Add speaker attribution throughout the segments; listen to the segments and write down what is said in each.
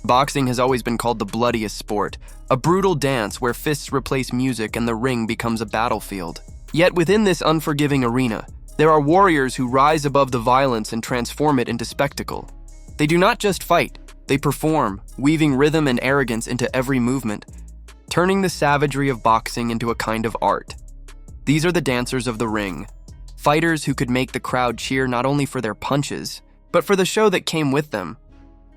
Speaker 1: Boxing has always been called the bloodiest sport, a brutal dance where fists replace music and the ring becomes a battlefield. Yet within this unforgiving arena, there are warriors who rise above the violence and transform it into spectacle. They do not just fight, they perform, weaving rhythm and arrogance into every movement, turning the savagery of boxing into a kind of art. These are the dancers of the ring, fighters who could make the crowd cheer not only for their punches, but for the show that came with them.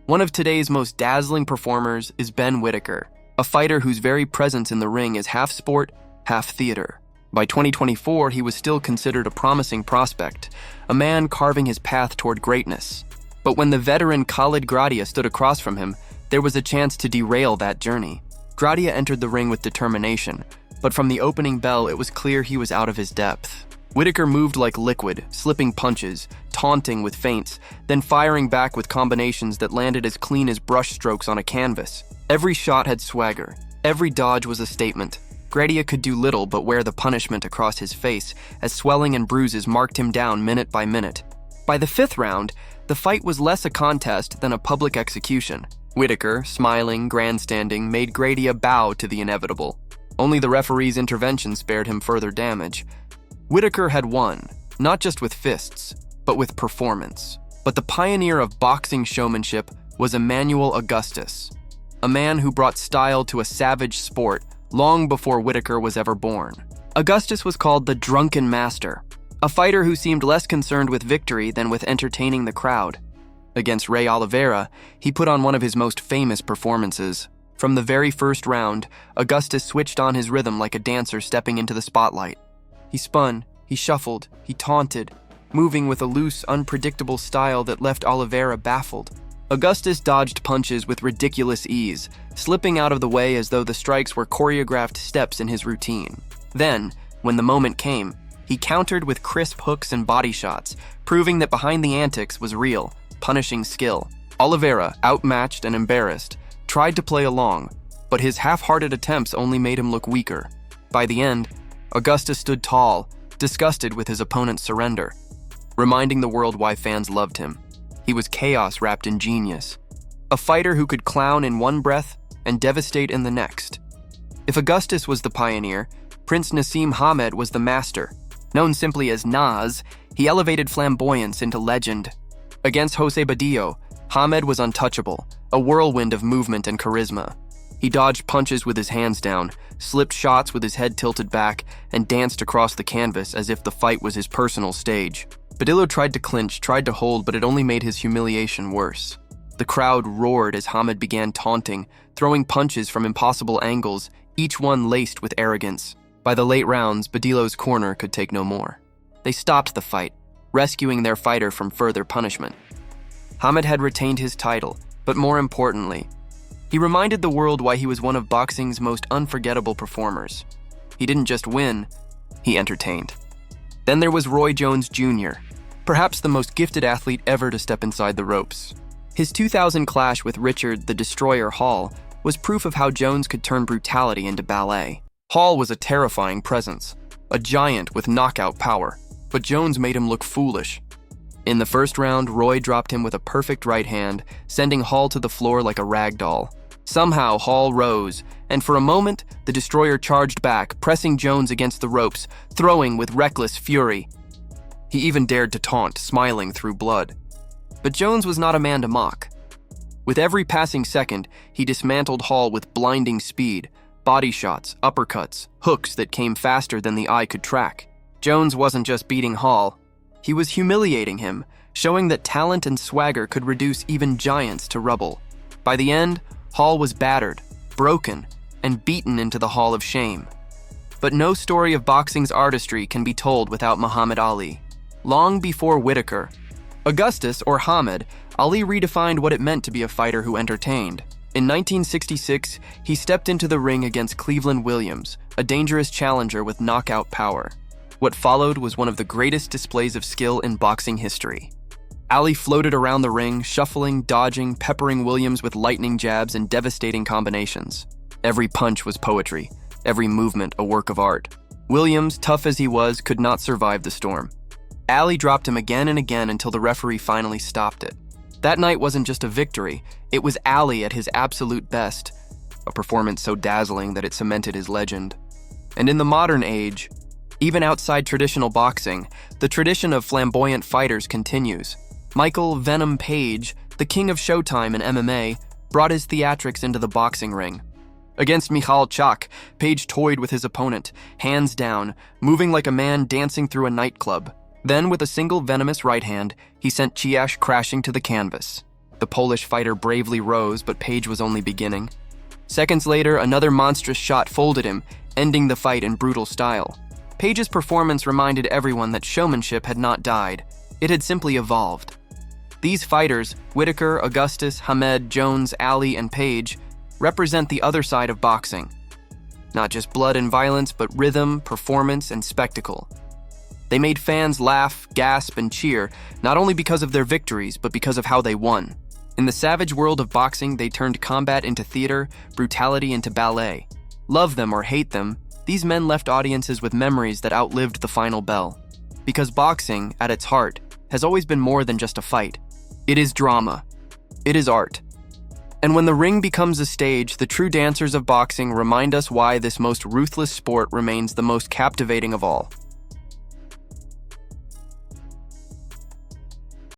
Speaker 1: One of today's most dazzling performers is Ben Whittaker, a fighter whose very presence in the ring is half sport, half theater. By 2024, he was still considered a promising prospect, a man carving his path toward greatness. But when the veteran Khaled Gradia stood across from him, there was a chance to derail that journey. Gradia entered the ring with determination, but from the opening bell, it was clear he was out of his depth. Whittaker moved like liquid, slipping punches, taunting with feints, then firing back with combinations that landed as clean as brushstrokes on a canvas. Every shot had swagger. Every dodge was a statement. Gradia could do little but wear the punishment across his face as swelling and bruises marked him down minute by minute. By the fifth round, the fight was less a contest than a public execution. Whittaker, smiling, grandstanding, made Gradia bow to the inevitable. Only the referee's intervention spared him further damage. Whittaker had won, not just with fists, but with performance. But the pioneer of boxing showmanship was Emmanuel Augustus, a man who brought style to a savage sport long before Whittaker was ever born. Augustus was called the Drunken Master, a fighter who seemed less concerned with victory than with entertaining the crowd. Against Ray Oliveira, he put on one of his most famous performances. From the very first round, Augustus switched on his rhythm like a dancer stepping into the spotlight. He spun, he shuffled, he taunted, moving with a loose, unpredictable style that left Oliveira baffled. Augustus dodged punches with ridiculous ease, slipping out of the way as though the strikes were choreographed steps in his routine. Then, when the moment came, he countered with crisp hooks and body shots, proving that behind the antics was real, punishing skill. Oliveira, outmatched and embarrassed, tried to play along, but his half-hearted attempts only made him look weaker. By the end, Augustus stood tall, disgusted with his opponent's surrender, reminding the world why fans loved him. He was chaos wrapped in genius, a fighter who could clown in one breath and devastate in the next. If Augustus was the pioneer, Prince Nassim Hamed was the master. Known simply as Nas, he elevated flamboyance into legend. Against Jose Badillo, Hamed was untouchable, a whirlwind of movement and charisma. He dodged punches with his hands down, slipped shots with his head tilted back, and danced across the canvas as if the fight was his personal stage. Badillo tried to clinch, tried to hold, but it only made his humiliation worse. The crowd roared as Hamed began taunting, throwing punches from impossible angles, each one laced with arrogance. By the late rounds, Badillo's corner could take no more. They stopped the fight, rescuing their fighter from further punishment. Hamed had retained his title, but more importantly, he reminded the world why he was one of boxing's most unforgettable performers. He didn't just win, he entertained. Then there was Roy Jones Jr., perhaps the most gifted athlete ever to step inside the ropes. His 2000 clash with Richard the Destroyer Hall was proof of how Jones could turn brutality into ballet. Hall was a terrifying presence, a giant with knockout power, but Jones made him look foolish. In the first round, Roy dropped him with a perfect right hand, sending Hall to the floor like a rag doll. Somehow, Hall rose, and for a moment, the Destroyer charged back, pressing Jones against the ropes, throwing with reckless fury. He even dared to taunt, smiling through blood. But Jones was not a man to mock. With every passing second, he dismantled Hall with blinding speed, body shots, uppercuts, hooks that came faster than the eye could track. Jones wasn't just beating Hall, he was humiliating him, showing that talent and swagger could reduce even giants to rubble. By the end, Hall was battered, broken, and beaten into the Hall of Shame. But no story of boxing's artistry can be told without Muhammad Ali. Long before Whittaker, Augustus, or Hamed, Ali redefined what it meant to be a fighter who entertained. In 1966, he stepped into the ring against Cleveland Williams, a dangerous challenger with knockout power. What followed was one of the greatest displays of skill in boxing history. Ali floated around the ring, shuffling, dodging, peppering Williams with lightning jabs and devastating combinations. Every punch was poetry, every movement a work of art. Williams, tough as he was, could not survive the storm. Ali dropped him again and again until the referee finally stopped it. That night wasn't just a victory, it was Ali at his absolute best, a performance so dazzling that it cemented his legend. And in the modern age, even outside traditional boxing, the tradition of flamboyant fighters continues. Michael "Venom" Page, the king of Showtime in MMA, brought his theatrics into the boxing ring. Against Michal Chak, Page toyed with his opponent, hands down, moving like a man dancing through a nightclub. Then, with a single venomous right hand, he sent Chiasz crashing to the canvas. The Polish fighter bravely rose, but Page was only beginning. Seconds later, another monstrous shot folded him, ending the fight in brutal style. Page's performance reminded everyone that showmanship had not died. It had simply evolved. These fighters, Whittaker, Augustus, Hamed, Jones, Ali, and Page, represent the other side of boxing. Not just blood and violence, but rhythm, performance, and spectacle. They made fans laugh, gasp, and cheer, not only because of their victories, but because of how they won. In the savage world of boxing, they turned combat into theater, brutality into ballet. Love them or hate them, these men left audiences with memories that outlived the final bell. Because boxing, at its heart, has always been more than just a fight. It is drama. It is art. And when the ring becomes a stage, the true dancers of boxing remind us why this most ruthless sport remains the most captivating of all.